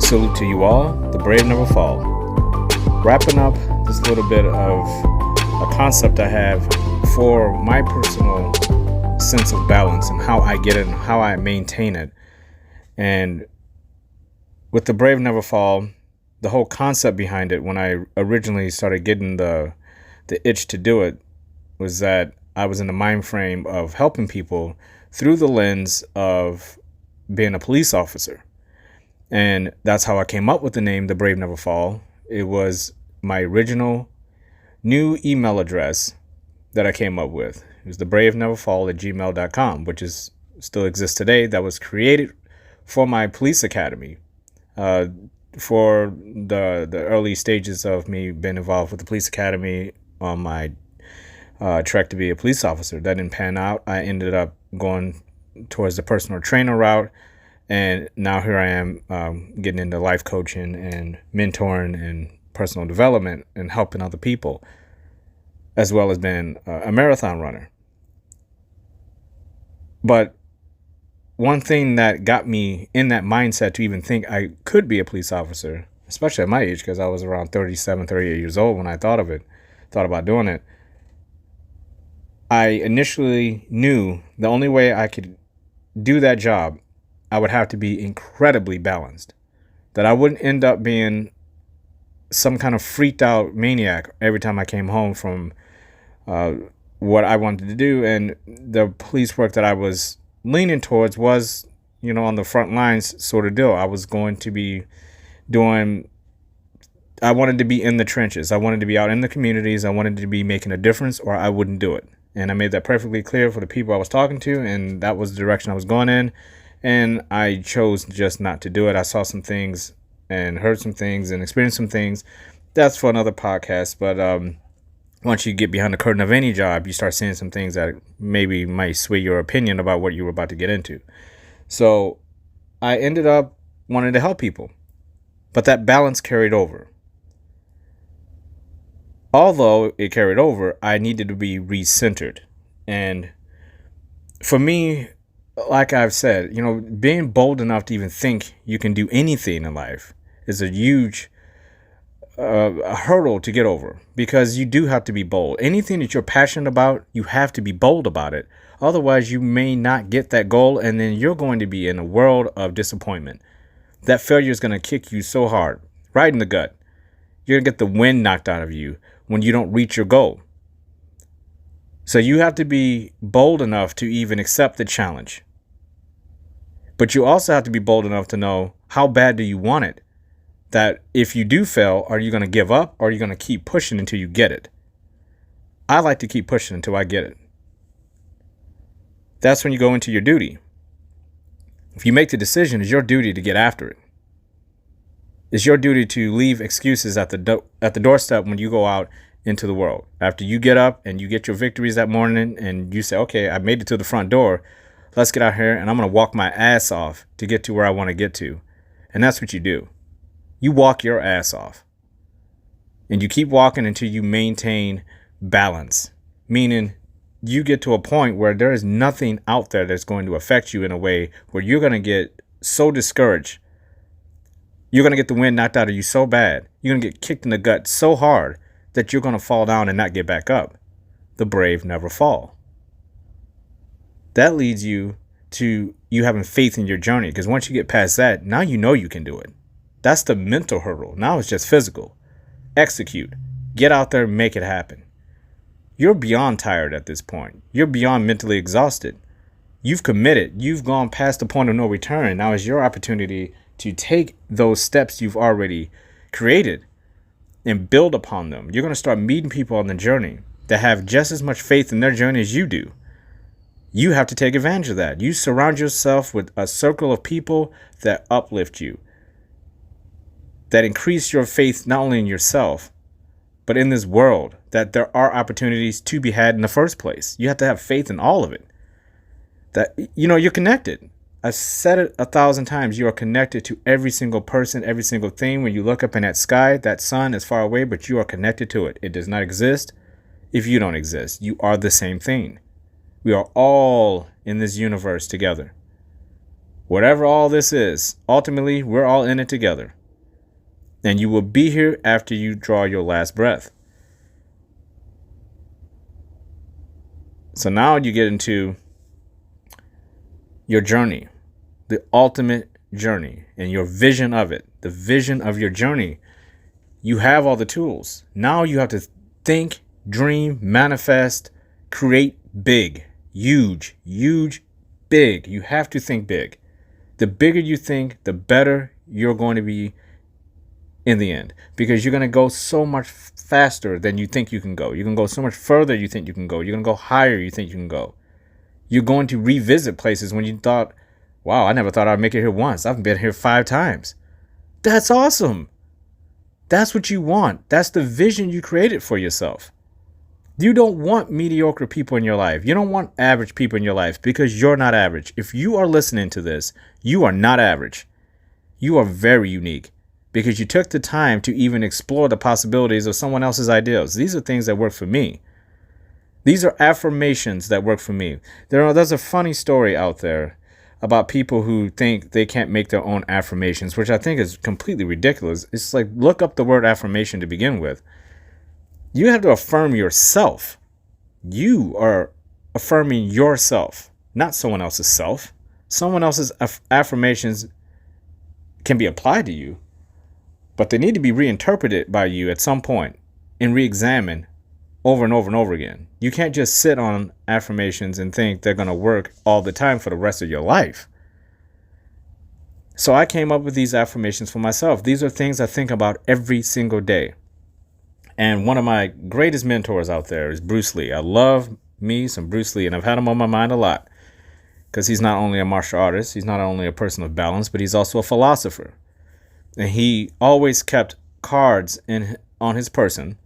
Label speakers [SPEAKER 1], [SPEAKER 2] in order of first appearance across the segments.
[SPEAKER 1] Salute to you all. The brave never fall. Wrapping up this little bit of a concept I have for my personal sense of balance and how I get it and how I maintain it. And with the brave never fall, the whole concept behind it, when I originally started getting the itch to do it, was that I was in the mind frame of helping people through the lens of being a police officer. And that's how I came up with the name The Brave Never Fall. It was my original new email address that I came up with. It was thebraveneverfall@gmail.com, which is still exists today. That was created for my police academy, for the early stages of me being involved with the police academy on my trek to be a police officer. That didn't pan out. I ended up going towards the personal trainer route. And now here I am getting into life coaching and mentoring and personal development and helping other people, as well as being a marathon runner. But one thing that got me in that mindset to even think I could be a police officer, especially at my age, because I was around 37, 38 years old when I thought about doing it. I initially knew the only way I could do that job, I would have to be incredibly balanced, that I wouldn't end up being some kind of freaked out maniac every time I came home from what I wanted to do. And the police work that I was leaning towards was, on the front lines sort of deal. I was going to be I wanted to be in the trenches. I wanted to be out in the communities. I wanted to be making a difference, or I wouldn't do it. And I made that perfectly clear for the people I was talking to, and that was the direction I was going in. And I chose just not to do it. I saw some things and heard some things and experienced some things. That's for another podcast. But once you get behind the curtain of any job, you start seeing some things that maybe might sway your opinion about what you were about to get into. So I ended up wanting to help people. But that balance carried over. Although it carried over, I needed to be recentered. And for me, like I've said, being bold enough to even think you can do anything in life is a huge hurdle to get over, because you do have to be bold. Anything that you're passionate about, you have to be bold about it. Otherwise, you may not get that goal, and then you're going to be in a world of disappointment. That failure is going to kick you so hard, right in the gut. You're going to get the wind knocked out of you when you don't reach your goal. So you have to be bold enough to even accept the challenge. But you also have to be bold enough to know, how bad do you want it? That if you do fail, are you going to give up, or are you going to keep pushing until you get it? I like to keep pushing until I get it. That's when you go into your duty. If you make the decision, it's your duty to get after it. It's your duty to leave excuses at the doorstep when you go out into the world. After you get up and you get your victories that morning and you say, okay, I made it to the front door. Let's get out here and I'm going to walk my ass off to get to where I want to get to. And that's what you do. You walk your ass off. And you keep walking until you maintain balance. Meaning you get to a point where there is nothing out there that's going to affect you in a way where you're going to get so discouraged. You're going to get the wind knocked out of you so bad. You're going to get kicked in the gut so hard that you're going to fall down and not get back up. The brave never fall. That leads you to you having faith in your journey, because once you get past that, now you know you can do it. That's the mental hurdle. Now it's just physical. Execute. Get out there and make it happen. You're beyond tired at this point. You're beyond mentally exhausted. You've committed. You've gone past the point of no return. Now is your opportunity to take those steps you've already created and build upon them. You're going to start meeting people on the journey that have just as much faith in their journey as you do. You have to take advantage of that. You surround yourself with a circle of people that uplift you, that increase your faith not only in yourself, but in this world, that there are opportunities to be had in the first place. You have to have faith in all of it. That, you're connected. I've said it 1,000 times. You are connected to every single person, every single thing. When you look up in that sky, that sun is far away, but you are connected to it. It does not exist if you don't exist. You are the same thing. We are all in this universe together. Whatever all this is, ultimately, we're all in it together. And you will be here after you draw your last breath. So now you get into your journey, the ultimate journey, and your vision of it, the vision of your journey. You have all the tools. Now you have to think, dream, manifest, create big, huge, big. You have to think big. The bigger you think, the better you're going to be in the end, because you're going to go so much faster than you think you can go. You can go so much further you think you can go. You're going to go higher you think you can go. You're going to revisit places when you thought, wow, I never thought I'd make it here once. I've been here 5 times. That's awesome. That's what you want. That's the vision you created for yourself. You don't want mediocre people in your life. You don't want average people in your life, because you're not average. If you are listening to this, you are not average. You are very unique, because you took the time to even explore the possibilities of someone else's ideals. These are things that work for me. These are affirmations that work for me. There's a funny story out there about people who think they can't make their own affirmations, which I think is completely ridiculous. It's like, look up the word affirmation to begin with. You have to affirm yourself. You are affirming yourself, not someone else's self. Someone else's affirmations can be applied to you, but they need to be reinterpreted by you at some point and re-examined over and over and over again. You can't just sit on affirmations and think they're going to work all the time for the rest of your life. So I came up with these affirmations for myself. These are things I think about every single day. And one of my greatest mentors out there is Bruce Lee. I love me some Bruce Lee, and I've had him on my mind a lot, because he's not only a martial artist, he's not only a person of balance, but he's also a philosopher. And he always kept cards on his person,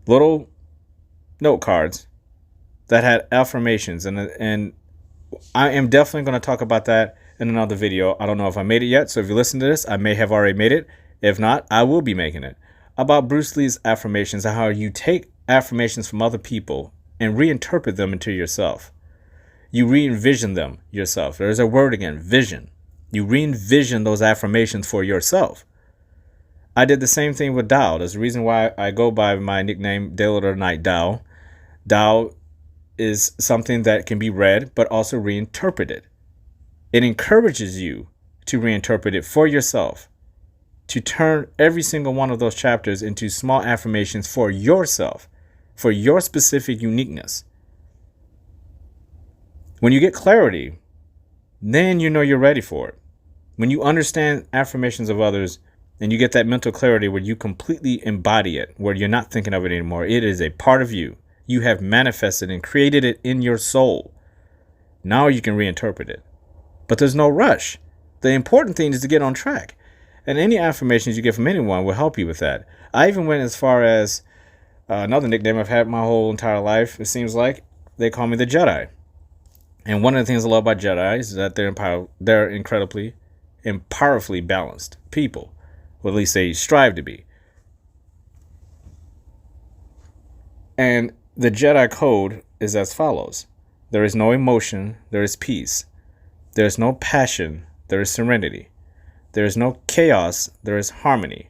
[SPEAKER 1] little note cards that had affirmations. And I am definitely going to talk about that in another video. I don't know if I made it yet, so if you listen to this, I may have already made it. If not, I will be making it. About Bruce Lee's affirmations and how you take affirmations from other people and reinterpret them into yourself. You re-envision them yourself. There's a word again, vision. You re-envision those affirmations for yourself. I did the same thing with Tao. There's a reason why I go by my nickname, Daylitor Knight Tao. Tao is something that can be read, but also reinterpreted. It encourages you to reinterpret it for yourself, to turn every single one of those chapters into small affirmations for yourself, for your specific uniqueness. When you get clarity, then you know you're ready for it. When you understand affirmations of others and you get that mental clarity where you completely embody it, where you're not thinking of it anymore, it is a part of you. You have manifested and created it in your soul. Now you can reinterpret it. But there's no rush. The important thing is to get on track. And any affirmations you get from anyone will help you with that. I even went as far as another nickname I've had my whole entire life, it seems like. They call me the Jedi. And one of the things I love about Jedi is that they're incredibly and powerfully balanced people. Or at least they strive to be. And the Jedi code is as follows. There is no emotion, there is peace. There is no passion, there is serenity. There is no chaos, there is harmony.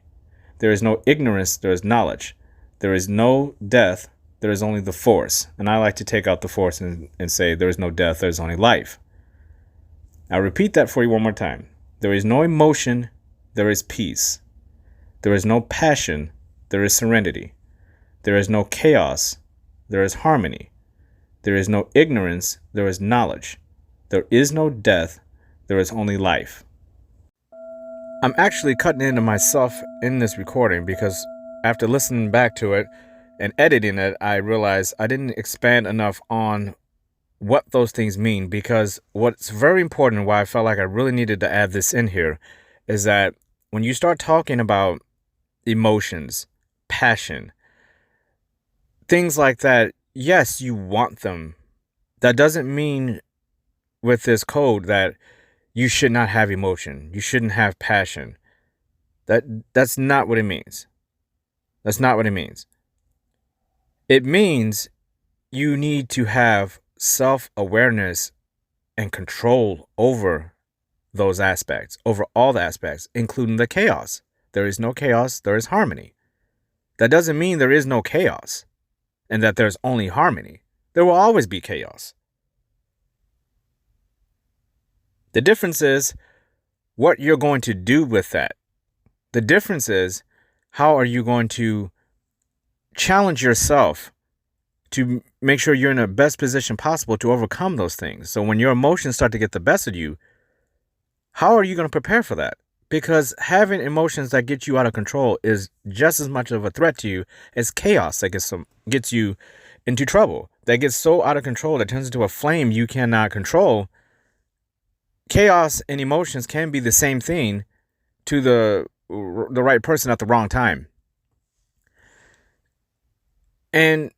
[SPEAKER 1] There is no ignorance, there is knowledge. There is no death, there is only the force. And I like to take out the force and say there is no death, there is only life. I'll repeat that for you one more time. There is no emotion, there is peace. There is no passion, there is serenity. There is no chaos, there is harmony. There is no ignorance, there is knowledge. There is no death, there is only life. I'm actually cutting into myself in this recording because after listening back to it and editing it, I realized I didn't expand enough on what those things mean, because what's very important and why I felt like I really needed to add this in here is that when you start talking about emotions, passion, things like that, yes, you want them. That doesn't mean with this code that you should not have emotion. You shouldn't have passion. That's not what it means. That's not what it means. It means you need to have self-awareness and control over those aspects, over all the aspects, including the chaos. there is no chaos, there is harmony. That doesn't mean there is no chaos and that there's only harmony. There will always be chaos. The difference is what you're going to do with that. The difference is how are you going to challenge yourself to make sure you're in the best position possible to overcome those things. So when your emotions start to get the best of you, how are you going to prepare for that? Because having emotions that get you out of control is just as much of a threat to you as chaos that gets you into trouble. That gets so out of control that turns into a flame you cannot control. Chaos and emotions can be the same thing to the right person at the wrong time. And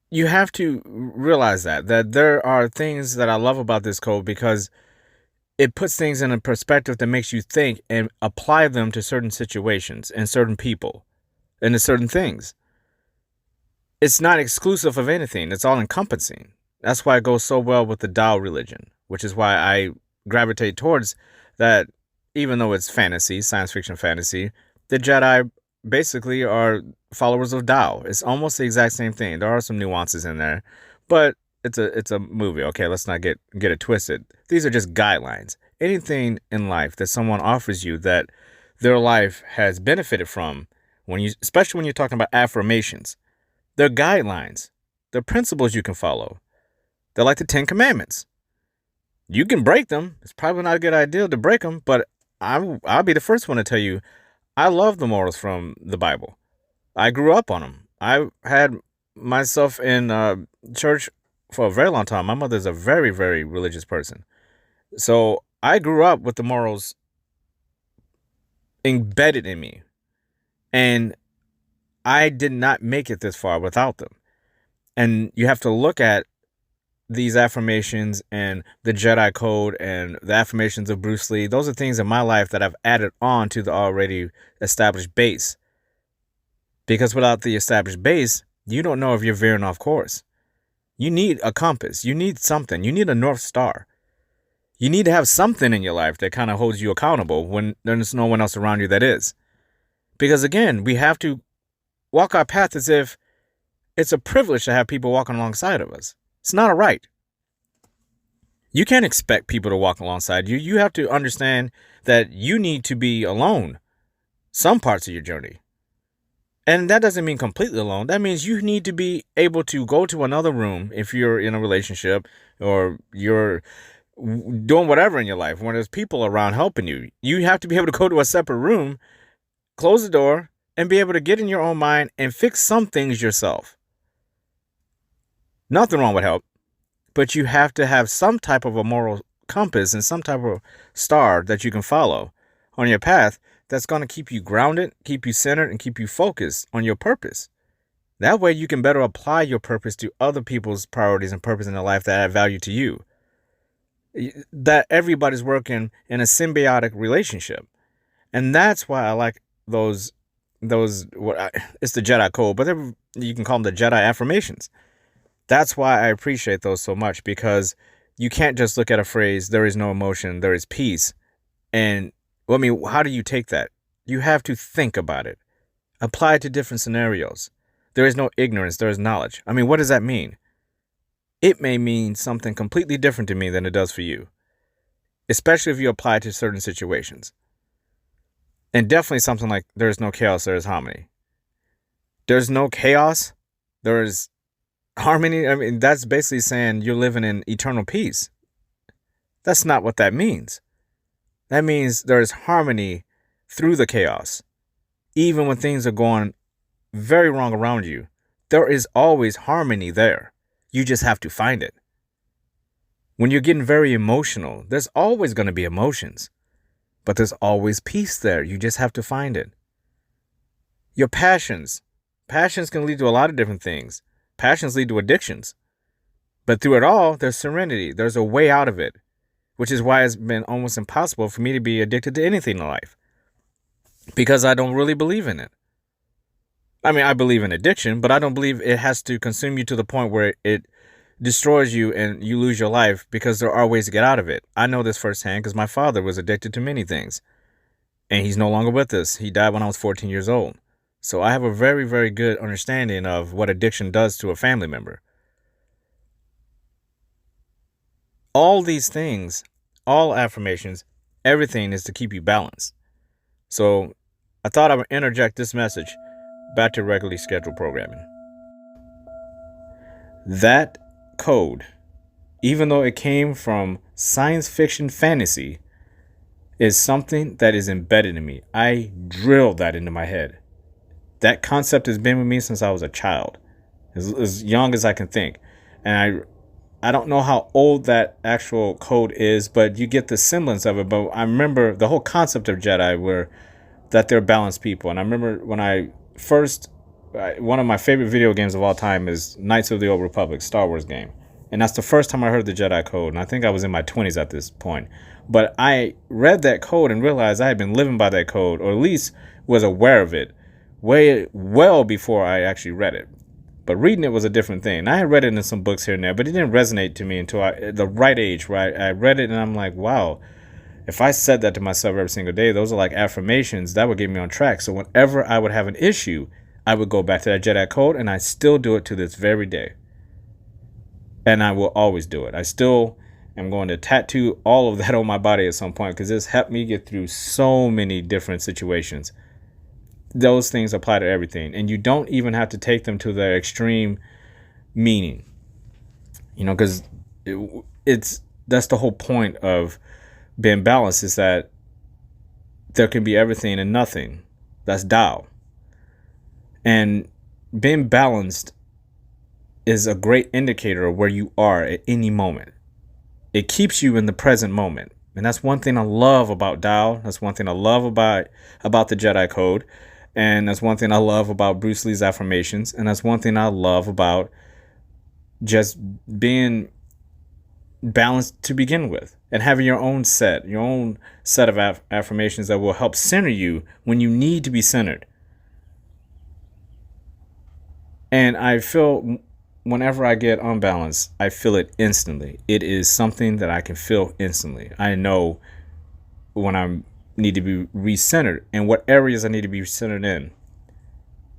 [SPEAKER 1] you have to realize that there are things that I love about this code because it puts things in a perspective that makes you think and apply them to certain situations and certain people and to certain things. It's not exclusive of anything. It's all encompassing. That's why it goes so well with the Tao religion, which is why I gravitate towards that. Even though it's fantasy, science fiction fantasy, the Jedi basically are followers of Tao. It's almost the exact same thing. There are some nuances in there, but it's a movie. Okay, let's not get it twisted. These are just guidelines. Anything in life that someone offers you that their life has benefited from, especially when you're talking about affirmations, they're guidelines. They're principles you can follow. They're like the 10 Commandments. You can break them. It's probably not a good idea to break them, but I'll be the first one to tell you, I love the morals from the Bible. I grew up on them. I had myself in church for a very long time. My mother's a very, very religious person. So I grew up with the morals embedded in me. And I did not make it this far without them. And you have to look at these affirmations and the Jedi Code and the affirmations of Bruce Lee. Those are things in my life that I've added on to the already established base. Because without the established base, you don't know if you're veering off course. You need a compass. You need something. You need a North Star. You need to have something in your life that kind of holds you accountable when there's no one else around you that is. Because again, we have to walk our path as if it's a privilege to have people walking alongside of us. It's not a right. You can't expect people to walk alongside you. You have to understand that you need to be alone some parts of your journey. And that doesn't mean completely alone. That means you need to be able to go to another room if you're in a relationship or you're doing whatever in your life when there's people around helping you. You have to be able to go to a separate room, close the door, and be able to get in your own mind and fix some things yourself. Nothing wrong with help, but you have to have some type of a moral compass and some type of star that you can follow on your path that's going to keep you grounded, keep you centered, and keep you focused on your purpose. That way you can better apply your purpose to other people's priorities and purpose in their life that add value to you. That everybody's working in a symbiotic relationship. And that's why I like it's the Jedi Code, but you can call them the Jedi affirmations. That's why I appreciate those so much, because you can't just look at a phrase, there is no emotion, there is peace. And how do you take that? You have to think about it. Apply it to different scenarios. There is no ignorance, there is knowledge. What does that mean? It may mean something completely different to me than it does for you, especially if you apply it to certain situations. And definitely something like there is no chaos, there is harmony. There's no chaos, there is harmony. That's basically saying you're living in eternal peace. That's not what that means. That means there is harmony through the chaos. Even when things are going very wrong around you, there is always harmony there. You just have to find it. When you're getting very emotional, there's always going to be emotions, but there's always peace there. You just have to find it. Your passions can lead to a lot of different things. Passions lead to addictions. But through it all, there's serenity. There's a way out of it, which is why it's been almost impossible for me to be addicted to anything in life, because I don't really believe in it. I believe in addiction, but I don't believe it has to consume you to the point where it destroys you and you lose your life, because there are ways to get out of it. I know this firsthand because my father was addicted to many things. And he's no longer with us. He died when I was 14 years old. So I have a very, very good understanding of what addiction does to a family member. All these things, all affirmations, everything is to keep you balanced. So I thought I would interject this message back to regularly scheduled programming. That code, even though it came from science fiction fantasy, is something that is embedded in me. I drilled that into my head. That concept has been with me since I was a child, as young as I can think. And I don't know how old that actual code is, but you get the semblance of it. But I remember the whole concept of Jedi were that they're balanced people. And I remember when one of my favorite video games of all time is Knights of the Old Republic, Star Wars game. And that's the first time I heard the Jedi code. And I think I was in my 20s at this point. But I read that code and realized I had been living by that code, or at least was aware of it, well before I actually read it. But reading it was a different thing. I had read it in some books here and there, but it didn't resonate to me until the right age, where I read it and I'm like, wow, if I said that to myself every single day, those are like affirmations that would get me on track. So whenever I would have an issue, I would go back to that Jedi code, and I still do it to this very day. And I will always do it. I still am going to tattoo all of that on my body at some point, because it's helped me get through so many different situations. Those things apply to everything, and you don't even have to take them to their extreme meaning, because that's the whole point of being balanced, is that there can be everything and nothing. That's Tao. And being balanced is a great indicator of where you are at any moment. It keeps you in the present moment. And that's one thing I love about Tao. That's one thing I love about the Jedi Code. And that's one thing I love about Bruce Lee's affirmations. And that's one thing I love about just being balanced to begin with, and having your own set of affirmations that will help center you when you need to be centered. And I feel whenever I get unbalanced, I feel it instantly. It is something that I can feel instantly. I know when I need to be recentered and what areas I need to be centered in.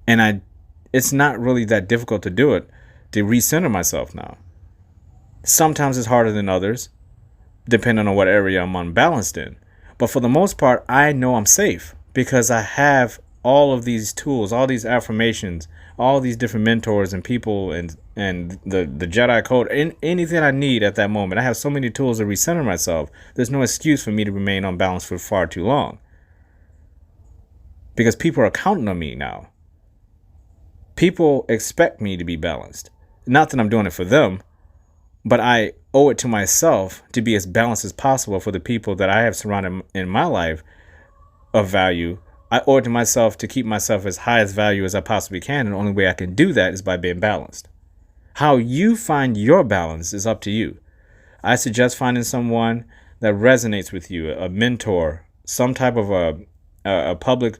[SPEAKER 1] And it's not really that difficult to do it, to recenter myself now. Sometimes it's harder than others, depending on what area I'm unbalanced in. But for the most part, I know I'm safe because I have all of these tools, all these affirmations, all these different mentors and people and the Jedi Code, and anything I need at that moment. I have so many tools to recenter myself. There's no excuse for me to remain unbalanced for far too long, because people are counting on me now. People expect me to be balanced. Not that I'm doing it for them, but I owe it to myself to be as balanced as possible for the people that I have surrounded in my life of value. I owe it to myself to keep myself as high as value as I possibly can. And the only way I can do that is by being balanced. How you find your balance is up to you. I suggest finding someone that resonates with you, a mentor, some type of a public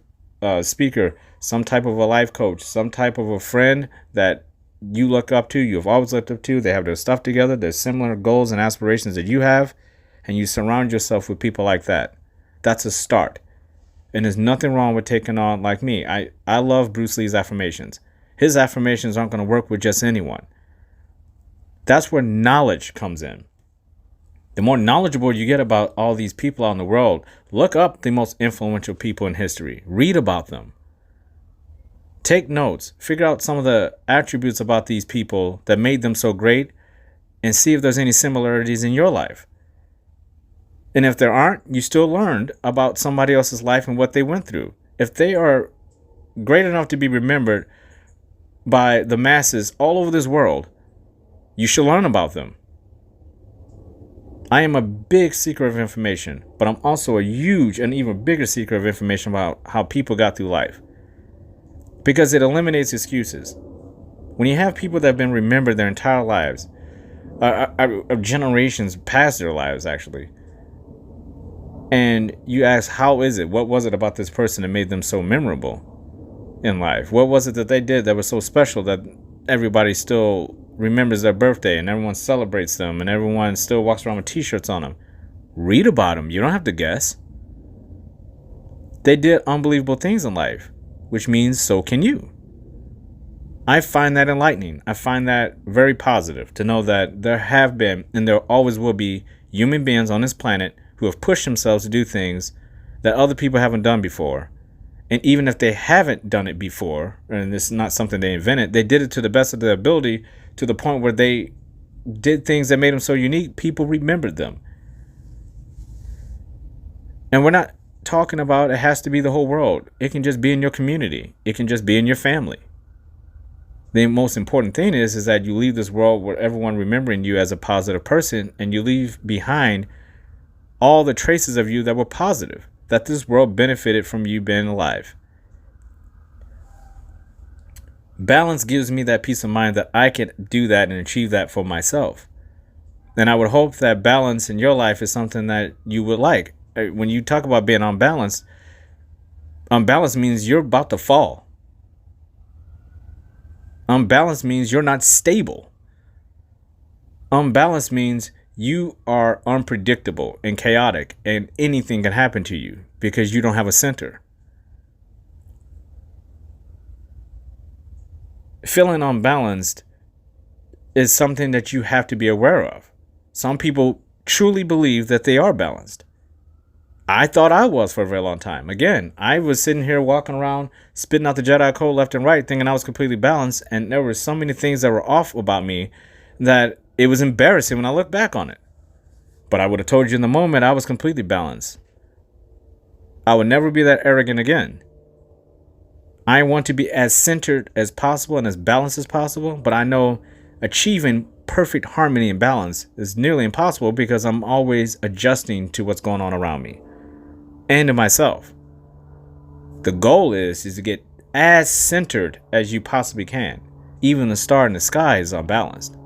[SPEAKER 1] speaker, some type of a life coach, some type of a friend that you look up to, you've always looked up to. They have their stuff together. There's similar goals and aspirations that you have, and you surround yourself with people like that. That's a start. And there's nothing wrong with taking on, like me. I love Bruce Lee's affirmations. His affirmations aren't going to work with just anyone. That's where knowledge comes in. The more knowledgeable you get about all these people out in the world, look up the most influential people in history. Read about them. Take notes. Figure out some of the attributes about these people that made them so great, and see if there's any similarities in your life. And if there aren't, you still learned about somebody else's life and what they went through. If they are great enough to be remembered by the masses all over this world, you should learn about them. I am a big seeker of information, but I'm also a huge and even bigger seeker of information about how people got through life, because it eliminates excuses. When you have people that have been remembered their entire lives, generations past their lives actually, and you ask, how is it? What was it about this person that made them so memorable in life? What was it that they did that was so special that everybody still remembers their birthday and everyone celebrates them and everyone still walks around with t-shirts on them? Read about them. You don't have to guess. They did unbelievable things in life, which means so can you. I find that enlightening. I find that very positive to know that there have been and there always will be human beings on this planet who have pushed themselves to do things that other people haven't done before. And even if they haven't done it before, and it's not something they invented, they did it to the best of their ability, to the point where they did things that made them so unique, people remembered them. And we're not talking about it has to be the whole world. It can just be in your community. It can just be in your family. The most important thing is that you leave this world with everyone remembering you as a positive person, and you leave behind all the traces of you that were positive, that this world benefited from you being alive. Balance gives me that peace of mind that I can do that and achieve that for myself. And I would hope that balance in your life is something that you would like. When you talk about being unbalanced, unbalanced means you're about to fall. Unbalanced means you're not stable. Unbalanced means you are unpredictable and chaotic, and anything can happen to you because you don't have a center. Feeling unbalanced is something that you have to be aware of. Some people truly believe that they are balanced. I thought I was for a very long time. Again, I was sitting here walking around, spitting out the Jedi code left and right, thinking I was completely balanced, and there were so many things that were off about me that it was embarrassing when I look back on it. But I would have told you in the moment I was completely balanced. I would never be that arrogant again. I want to be as centered as possible and as balanced as possible, but I know achieving perfect harmony and balance is nearly impossible because I'm always adjusting to what's going on around me and to myself. The goal is to get as centered as you possibly can. Even the star in the sky is unbalanced.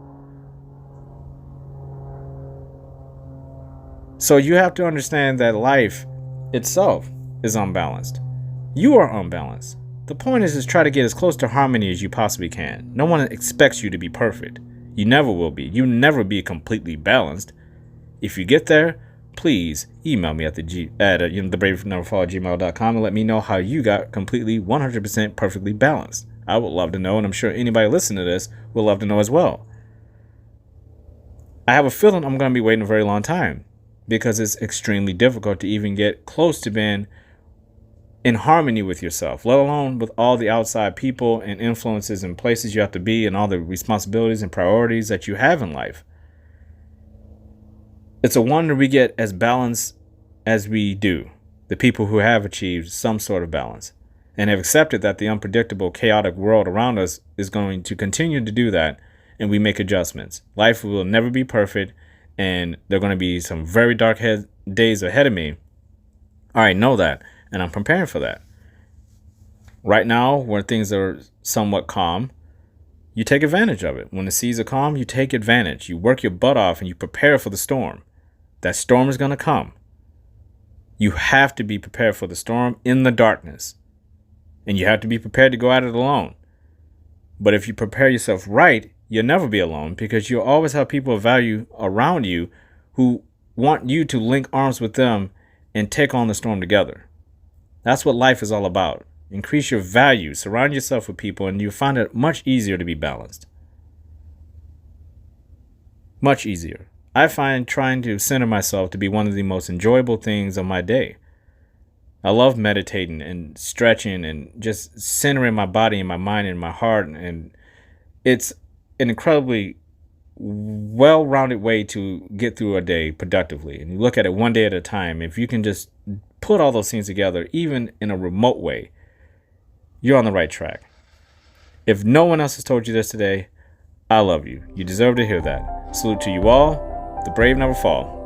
[SPEAKER 1] So you have to understand that life itself is unbalanced. You are unbalanced. The point is try to get as close to harmony as you possibly can. No one expects you to be perfect. You never will be. You never be completely balanced. If you get there, please email me at thebraveneverfall@gmail.com and let me know how you got completely 100% perfectly balanced. I would love to know, and I'm sure anybody listening to this would love to know as well. I have a feeling I'm going to be waiting a very long time because it's extremely difficult to even get close to being in harmony with yourself, let alone with all the outside people and influences and places you have to be and all the responsibilities and priorities that you have in life. It's a wonder we get as balanced as we do, the people who have achieved some sort of balance and have accepted that the unpredictable, chaotic world around us is going to continue to do that, and we make adjustments. Life will never be perfect, and there are going to be some very dark days ahead of me. I know that, and I'm preparing for that. Right now, when things are somewhat calm, you take advantage of it. When the seas are calm, you take advantage. You work your butt off and you prepare for the storm. That storm is going to come. You have to be prepared for the storm in the darkness. And you have to be prepared to go at it alone. But if you prepare yourself right, you'll never be alone because you'll always have people of value around you who want you to link arms with them and take on the storm together. That's what life is all about. Increase your value, surround yourself with people, and you'll find it much easier to be balanced. Much easier. I find trying to center myself to be one of the most enjoyable things of my day. I love meditating and stretching and just centering my body and my mind and my heart, and it's an incredibly well-rounded way to get through a day productively. And you look at it one day at a time. If you can just put all those things together, even in a remote way, you're on the right track. If no one else has told you this today, I love you. You deserve to hear that. Salute to you all. The brave never fall.